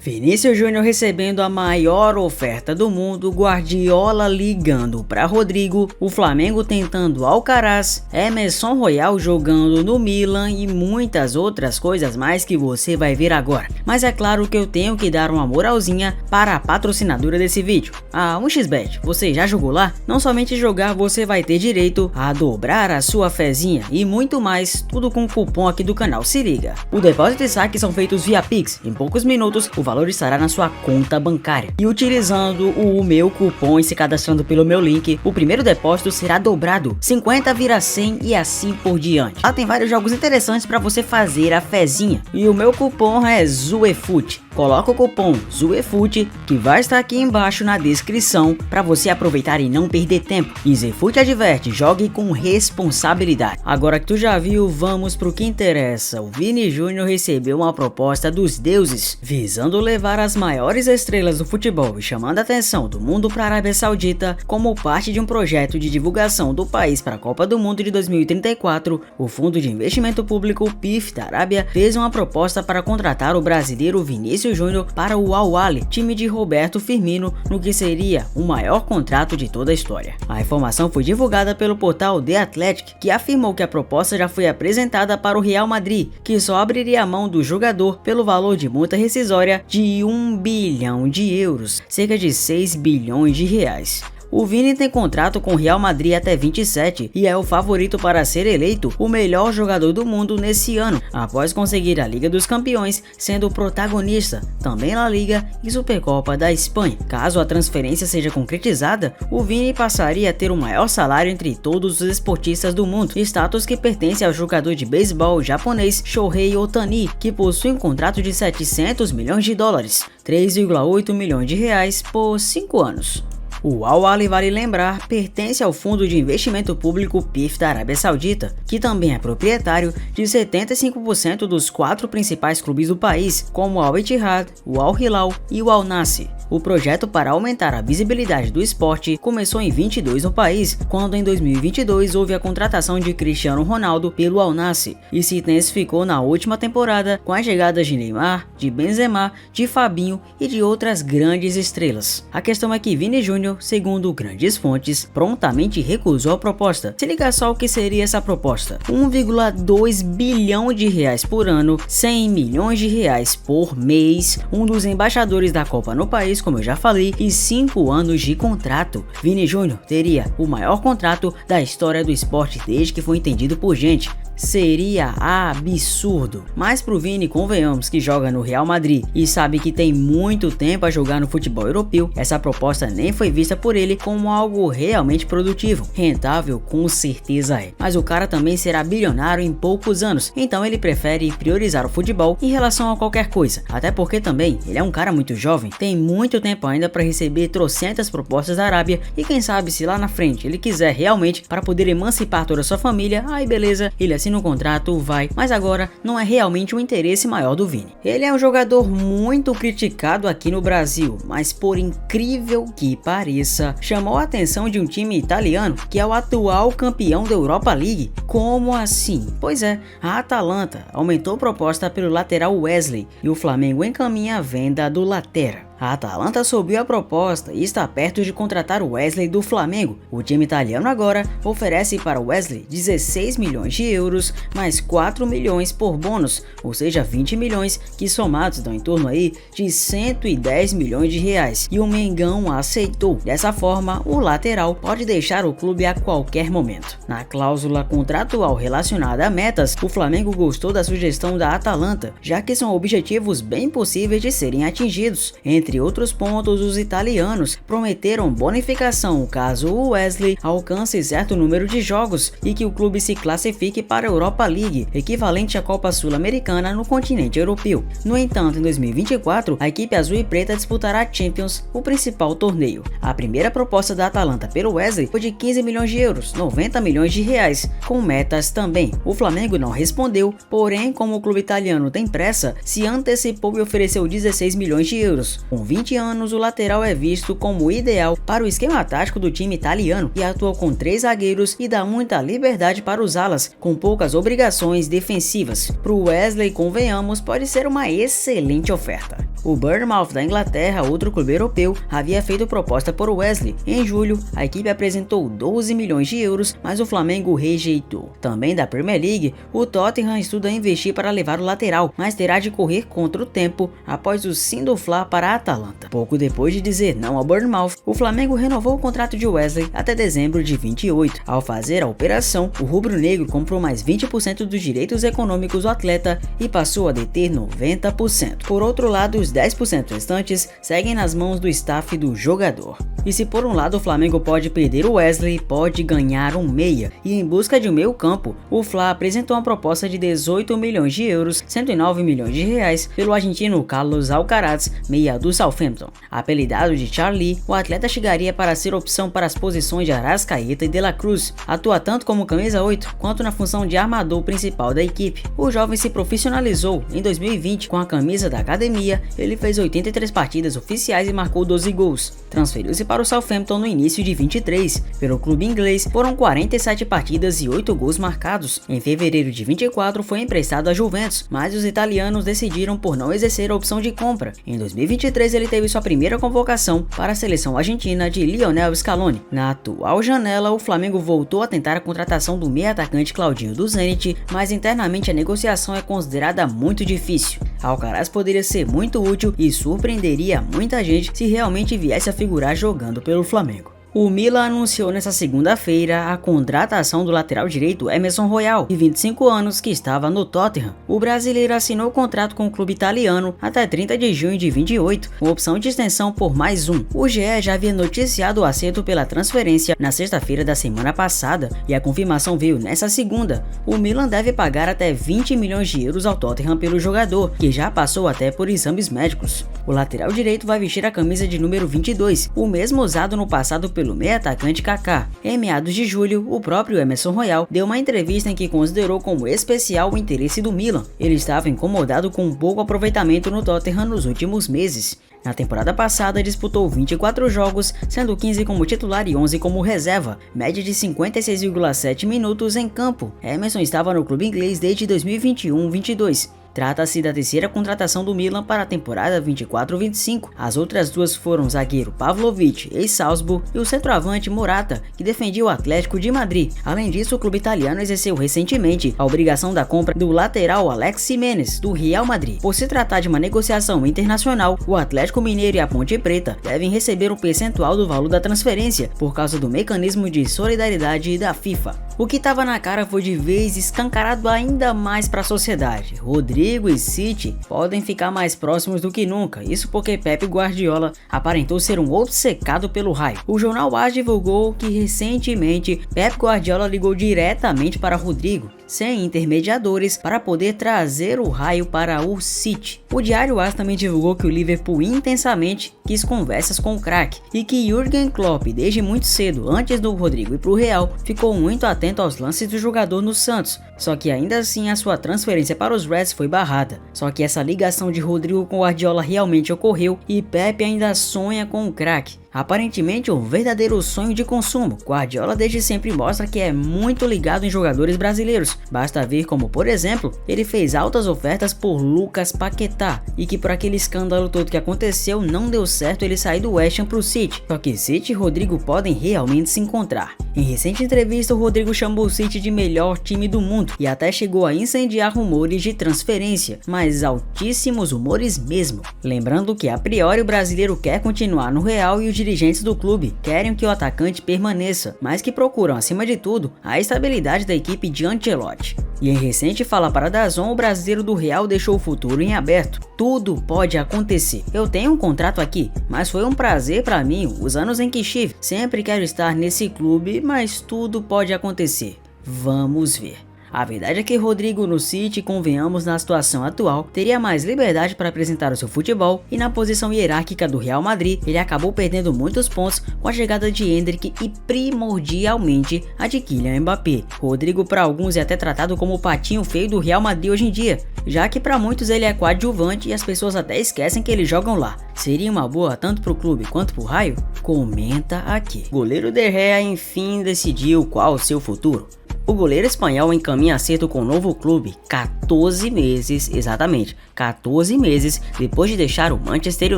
Vinícius Júnior recebendo a maior oferta do mundo, Guardiola ligando para Rodrigo, o Flamengo tentando Alcaraz, Emerson Royal jogando no Milan e muitas outras coisas mais que você vai ver agora. Mas é claro que eu tenho que dar uma moralzinha para a patrocinadora desse vídeo, a 1xBet. Você já jogou lá? Não somente jogar, você vai ter direito a dobrar a sua fezinha e muito mais, tudo com o cupom aqui do canal, se liga. O depósito e saque são feitos via Pix, em poucos minutos o valor estará na sua conta bancária. E utilizando o meu cupom e se cadastrando pelo meu link, o primeiro depósito será dobrado, 50 vira 100 e assim por diante. Lá tem vários jogos interessantes para você fazer a fezinha. E o meu cupom é ZUEFUT. Coloca o cupom ZUEFUT que vai estar aqui embaixo na descrição para você aproveitar e não perder tempo. E ZEFUT adverte, jogue com responsabilidade. Agora que tu já viu, vamos pro que interessa. O Vini Júnior recebeu uma proposta dos deuses, visando levar as maiores estrelas do futebol e chamando a atenção do mundo para a Arábia Saudita como parte de um projeto de divulgação do país para a Copa do Mundo de 2034. O Fundo de Investimento Público PIF da Arábia fez uma proposta para contratar o brasileiro Vinícius Júnior para o Al Ahly, time de Roberto Firmino, no que seria o maior contrato de toda a história. A informação foi divulgada pelo portal The Athletic, que afirmou que a proposta já foi apresentada para o Real Madrid, que só abriria a mão do jogador pelo valor de multa rescisória de 1 bilhão de euros, cerca de 6 bilhões de reais. O Vini tem contrato com o Real Madrid até 27 e é o favorito para ser eleito o melhor jogador do mundo nesse ano, após conseguir a Liga dos Campeões, sendo o protagonista, também na Liga e Supercopa da Espanha. Caso a transferência seja concretizada, o Vini passaria a ter o maior salário entre todos os esportistas do mundo, status que pertence ao jogador de beisebol japonês Shohei Ohtani, que possui um contrato de 700 milhões de dólares, 3,8 milhões de reais por 5 anos. O Al Ahly, vale lembrar, pertence ao Fundo de Investimento Público PIF da Arábia Saudita, que também é proprietário de 75% dos 4 principais clubes do país, como o Al Ittihad, o Al Hilal e o Al Nassr. O projeto para aumentar a visibilidade do esporte começou em 22 no país, quando em 2022 houve a contratação de Cristiano Ronaldo pelo Al Nassr e se intensificou na última temporada com as chegadas de Neymar, de Benzema, de Fabinho e de outras grandes estrelas. A questão é que Vini Júnior, segundo grandes fontes, prontamente recusou a proposta. Se liga só o que seria essa proposta: 1,2 bilhão de reais por ano, 100 milhões de reais por mês, um dos embaixadores da Copa no país, como eu já falei, e 5 anos de contrato. Vini Júnior teria o maior contrato da história do esporte desde que foi entendido por gente. Seria absurdo. Mas pro Vini, convenhamos, que joga no Real Madrid e sabe que tem muito tempo a jogar no futebol europeu, essa proposta nem foi vista por ele como algo realmente produtivo. Rentável com certeza é, mas o cara também será bilionário em poucos anos, então ele prefere priorizar o futebol em relação a qualquer coisa, até porque também ele é um cara muito jovem, tem muito tempo ainda para receber trocentas propostas da Arábia e quem sabe se lá na frente ele quiser realmente para poder emancipar toda a sua família, aí beleza, ele assina o contrato, vai, mas agora não é realmente o interesse maior do Vini. Ele é um jogador muito criticado aqui no Brasil, mas por incrível que pareça, chamou a atenção de um time italiano que é o atual campeão da Europa League. Como assim? Pois é, a Atalanta aumentou a proposta pelo lateral Wesley e o Flamengo encaminha a venda do Latera. A Atalanta subiu a proposta e está perto de contratar o Wesley do Flamengo. O time italiano agora oferece para o Wesley 16 milhões de euros mais 4 milhões por bônus, ou seja, 20 milhões que somados dão em torno aí de 110 milhões de reais. E o Mengão aceitou. Dessa forma, o lateral pode deixar o clube a qualquer momento. Na cláusula contratual relacionada a metas, o Flamengo gostou da sugestão da Atalanta, já que são objetivos bem possíveis de serem atingidos. Entre outros pontos, os italianos prometeram bonificação caso o Wesley alcance certo número de jogos e que o clube se classifique para a Europa League, equivalente à Copa Sul-Americana no continente europeu. No entanto, em 2024, a equipe azul e preta disputará a Champions, o principal torneio. A primeira proposta da Atalanta pelo Wesley foi de 15 milhões de euros, 90 milhões de reais, com metas também. O Flamengo não respondeu, porém, como o clube italiano tem pressa, se antecipou e ofereceu 16 milhões de euros. Com 20 anos, o lateral é visto como ideal para o esquema tático do time italiano e atua com 3 zagueiros e dá muita liberdade para os alas, com poucas obrigações defensivas. Para o Wesley, convenhamos, pode ser uma excelente oferta. O Bournemouth da Inglaterra, outro clube europeu, havia feito proposta por Wesley. Em julho, a equipe apresentou 12 milhões de euros, mas o Flamengo rejeitou. Também da Premier League, o Tottenham estuda investir para levar o lateral, mas terá de correr contra o tempo após o sim do Fla para a Atalanta. Pouco depois de dizer não ao Bournemouth, o Flamengo renovou o contrato de Wesley até dezembro de 28. Ao fazer a operação, o rubro-negro comprou mais 20% dos direitos econômicos do atleta e passou a deter 90%. Por outro lado, os 10% restantes seguem nas mãos do staff do jogador. E se por um lado o Flamengo pode perder o Wesley, pode ganhar um meia. E em busca de um meio campo, o Fla apresentou uma proposta de 18 milhões de euros, 109 milhões de reais, pelo argentino Carlos Alcaraz, meia do Southampton. Apelidado de Charlie, o atleta chegaria para ser opção para as posições de Arrascaeta e De La Cruz. Atua tanto como camisa 8, quanto na função de armador principal da equipe. O jovem se profissionalizou em 2020 com a camisa da academia. Ele fez 83 partidas oficiais e marcou 12 gols. Transferiu-se para o Southampton no início de 23. Pelo clube inglês, foram 47 partidas e 8 gols marcados. Em fevereiro de 24 foi emprestado à Juventus, mas os italianos decidiram por não exercer a opção de compra. Em 2023 ele teve sua primeira convocação para a seleção argentina de Lionel Scaloni. Na atual janela, o Flamengo voltou a tentar a contratação do meio-atacante Claudinho do Zenit, mas internamente a negociação é considerada muito difícil. Alcaraz poderia ser muito útil e surpreenderia muita gente se realmente viesse a figurar jogando pelo Flamengo. O Milan anunciou nesta segunda-feira a contratação do lateral direito Emerson Royal, de 25 anos, que estava no Tottenham. O brasileiro assinou o contrato com o clube italiano até 30 de junho de 28, com opção de extensão por mais um. O GE já havia noticiado o acerto pela transferência na sexta-feira da semana passada e a confirmação veio nesta segunda. O Milan deve pagar até 20 milhões de euros ao Tottenham pelo jogador, que já passou até por exames médicos. O lateral direito vai vestir a camisa de número 22, o mesmo usado no passado pelo meio-atacante Kaká. Em meados de julho, o próprio Emerson Royal deu uma entrevista em que considerou como especial o interesse do Milan. Ele estava incomodado com um pouco aproveitamento no Tottenham nos últimos meses. Na temporada passada, disputou 24 jogos, sendo 15 como titular e 11 como reserva, média de 56,7 minutos em campo. Emerson estava no clube inglês desde 2021-22. Trata-se da terceira contratação do Milan para a temporada 24-25. As outras duas foram o zagueiro Pavlovic, ex-Salzburg, e o centroavante Morata, que defendia o Atlético de Madrid. Além disso, o clube italiano exerceu recentemente a obrigação da compra do lateral Alex Jimenez, do Real Madrid. Por se tratar de uma negociação internacional, o Atlético Mineiro e a Ponte Preta devem receber um percentual do valor da transferência, por causa do mecanismo de solidariedade da FIFA. O que estava na cara foi de vez escancarado ainda mais para a sociedade. Rodrigo e City podem ficar mais próximos do que nunca, isso porque Pep Guardiola aparentou ser um obcecado pelo raio. O jornal AS divulgou que recentemente Pep Guardiola ligou diretamente para Rodrigo, sem intermediadores, para poder trazer o raio para o City. O diário AS também divulgou que o Liverpool intensamente quis conversas com o craque e que Jürgen Klopp, desde muito cedo, antes do Rodrigo ir para o Real, ficou muito atento aos lances do jogador no Santos. Só que ainda assim a sua transferência para os Reds foi barrada. Só que essa ligação de Rodrigo com Guardiola realmente ocorreu e Pep ainda sonha com o craque. Aparentemente um verdadeiro sonho de consumo. Guardiola desde sempre mostra que é muito ligado em jogadores brasileiros. Basta ver como, por exemplo, ele fez altas ofertas por Lucas Paquetá e que por aquele escândalo todo que aconteceu não deu certo ele sair do West Ham pro City. Só que City e Rodrigo podem realmente se encontrar. Em recente entrevista, o Rodrigo chamou o City de melhor time do mundo e até chegou a incendiar rumores de transferência, mas altíssimos rumores mesmo. Lembrando que a priori o brasileiro quer continuar no Real e os dirigentes do clube querem que o atacante permaneça, mas que procuram acima de tudo a estabilidade da equipe de Ancelotti. E em recente fala para DAZN, o brasileiro do Real deixou o futuro em aberto. Tudo pode acontecer. Eu tenho um contrato aqui, mas foi um prazer para mim os anos em que estive. Sempre quero estar nesse clube, mas tudo pode acontecer. Vamos ver. A verdade é que Rodrigo no City, convenhamos, na situação atual, teria mais liberdade para apresentar o seu futebol e na posição hierárquica do Real Madrid, ele acabou perdendo muitos pontos com a chegada de Endrick e primordialmente a de Kylian Mbappé. Rodrigo para alguns é até tratado como o patinho feio do Real Madrid hoje em dia, já que para muitos ele é coadjuvante e as pessoas até esquecem que eles jogam lá. Seria uma boa tanto para o clube quanto para o raio? Comenta aqui. Goleiro De Gea enfim decidiu qual o seu futuro. O goleiro espanhol encaminha acerto com o novo clube 14 meses, exatamente, 14 meses depois de deixar o Manchester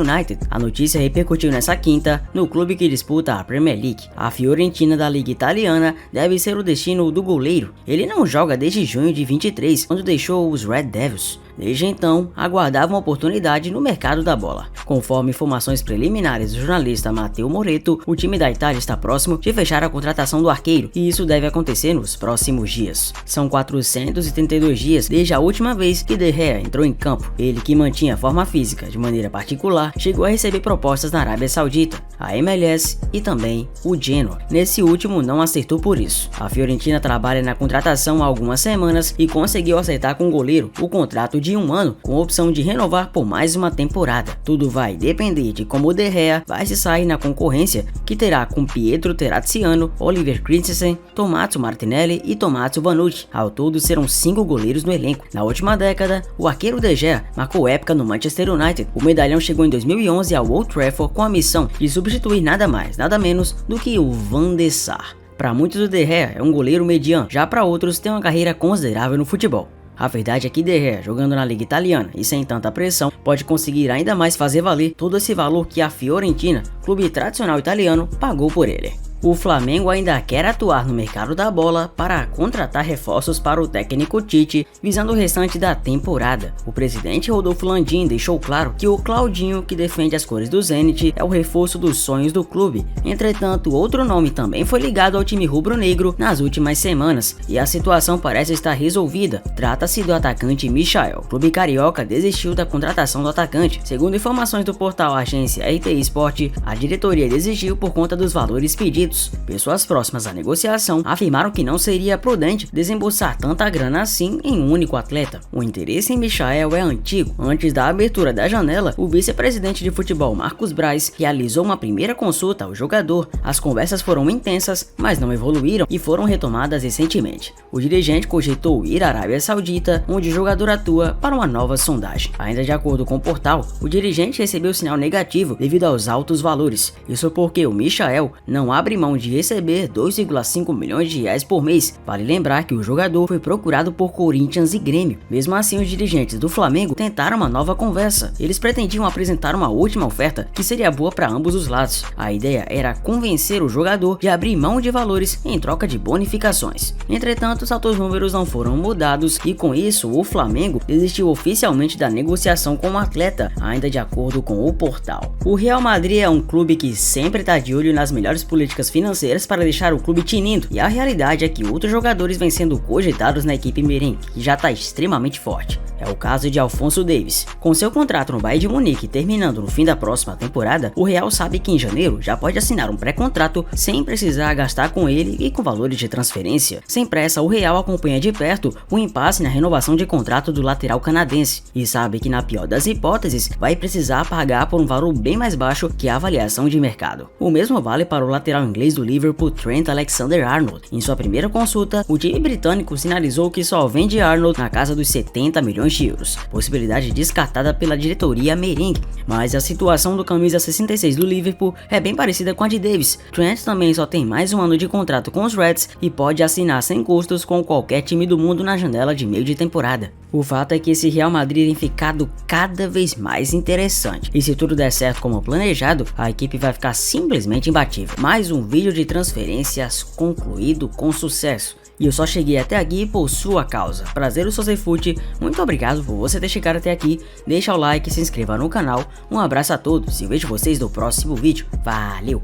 United. A notícia repercutiu nessa quinta no clube que disputa a Premier League. A Fiorentina da Liga Italiana deve ser o destino do goleiro. Ele não joga desde junho de 23, quando deixou os Red Devils. Desde então, aguardava uma oportunidade no mercado da bola. Conforme informações preliminares do jornalista Matteo Moretto, o time da Itália está próximo de fechar a contratação do arqueiro, e isso deve acontecer nos próximos dias. São 432 dias desde a última vez que De Gea entrou em campo. Ele, que mantinha a forma física de maneira particular, chegou a receber propostas na Arábia Saudita, a MLS e também o Genoa. Nesse último não acertou por isso. A Fiorentina trabalha na contratação há algumas semanas e conseguiu acertar com o goleiro o contrato de 1 ano, com a opção de renovar por mais uma temporada. Tudo vai depender de como o De Gea vai se sair na concorrência, que terá com Pietro Terraziano, Oliver Christensen, Tommaso Martinelli e Tommaso Vanucci. Ao todo serão 5 goleiros no elenco. Na última década, o arqueiro De Gea marcou época no Manchester United. O medalhão chegou em 2011 ao Old Trafford com a missão de substituir nada mais, nada menos do que o Van der Sar. Para muitos, o De Gea é um goleiro mediano, já para outros tem uma carreira considerável no futebol. A verdade é que De Gea, jogando na Liga Italiana e sem tanta pressão, pode conseguir ainda mais fazer valer todo esse valor que a Fiorentina, clube tradicional italiano, pagou por ele. O Flamengo ainda quer atuar no mercado da bola para contratar reforços para o técnico Tite, visando o restante da temporada. O presidente Rodolfo Landim deixou claro que o Claudinho, que defende as cores do Zenit, é o reforço dos sonhos do clube. Entretanto, outro nome também foi ligado ao time rubro-negro nas últimas semanas, e a situação parece estar resolvida. Trata-se do atacante Michael. O clube carioca desistiu da contratação do atacante. Segundo informações do portal Agência RTI Sport, a diretoria desistiu por conta dos valores pedidos. Pessoas próximas à negociação afirmaram que não seria prudente desembolsar tanta grana assim em um único atleta. O interesse em Michael é antigo. Antes da abertura da janela, o vice-presidente de futebol Marcos Braz realizou uma primeira consulta ao jogador. As conversas foram intensas, mas não evoluíram e foram retomadas recentemente. O dirigente cogitou ir à Arábia Saudita, onde o jogador atua, para uma nova sondagem. Ainda de acordo com o portal, o dirigente recebeu sinal negativo devido aos altos valores. Isso porque o Michael não abre mão de receber 2,5 milhões de reais por mês. Vale lembrar que o jogador foi procurado por Corinthians e Grêmio. Mesmo assim, os dirigentes do Flamengo tentaram uma nova conversa. Eles pretendiam apresentar uma última oferta que seria boa para ambos os lados. A ideia era convencer o jogador de abrir mão de valores em troca de bonificações. Entretanto, os altos números não foram mudados e com isso o Flamengo desistiu oficialmente da negociação com o atleta, ainda de acordo com o portal. O Real Madrid é um clube que sempre está de olho nas melhores políticas financeiras para deixar o clube tinindo, e a realidade é que outros jogadores vêm sendo cogitados na equipe merengue, que já está extremamente forte. É o caso de Alphonso Davies. Com seu contrato no Bayern de Munique terminando no fim da próxima temporada, o Real sabe que em janeiro já pode assinar um pré-contrato sem precisar gastar com ele e com valores de transferência. Sem pressa, o Real acompanha de perto o impasse na renovação de contrato do lateral canadense e sabe que na pior das hipóteses vai precisar pagar por um valor bem mais baixo que a avaliação de mercado. O mesmo vale para o lateral inglês do Liverpool, Trent Alexander-Arnold. Em sua primeira consulta, o time britânico sinalizou que só vende Arnold na casa dos 70 milhões de euros, possibilidade descartada pela diretoria merengue. Mas a situação do camisa 66 do Liverpool é bem parecida com a de Davies. Trent também só tem mais um ano de contrato com os Reds e pode assinar sem custos com qualquer time do mundo na janela de meio de temporada. O fato é que esse Real Madrid tem ficado cada vez mais interessante, e se tudo der certo como planejado, a equipe vai ficar simplesmente imbatível. Mais um vídeo de transferências concluído com sucesso. E eu só cheguei até aqui por sua causa. Prazer, o Sosefute. Muito obrigado por você ter chegado até aqui. Deixa o like e se inscreva no canal. Um abraço a todos e vejo vocês no próximo vídeo. Valeu!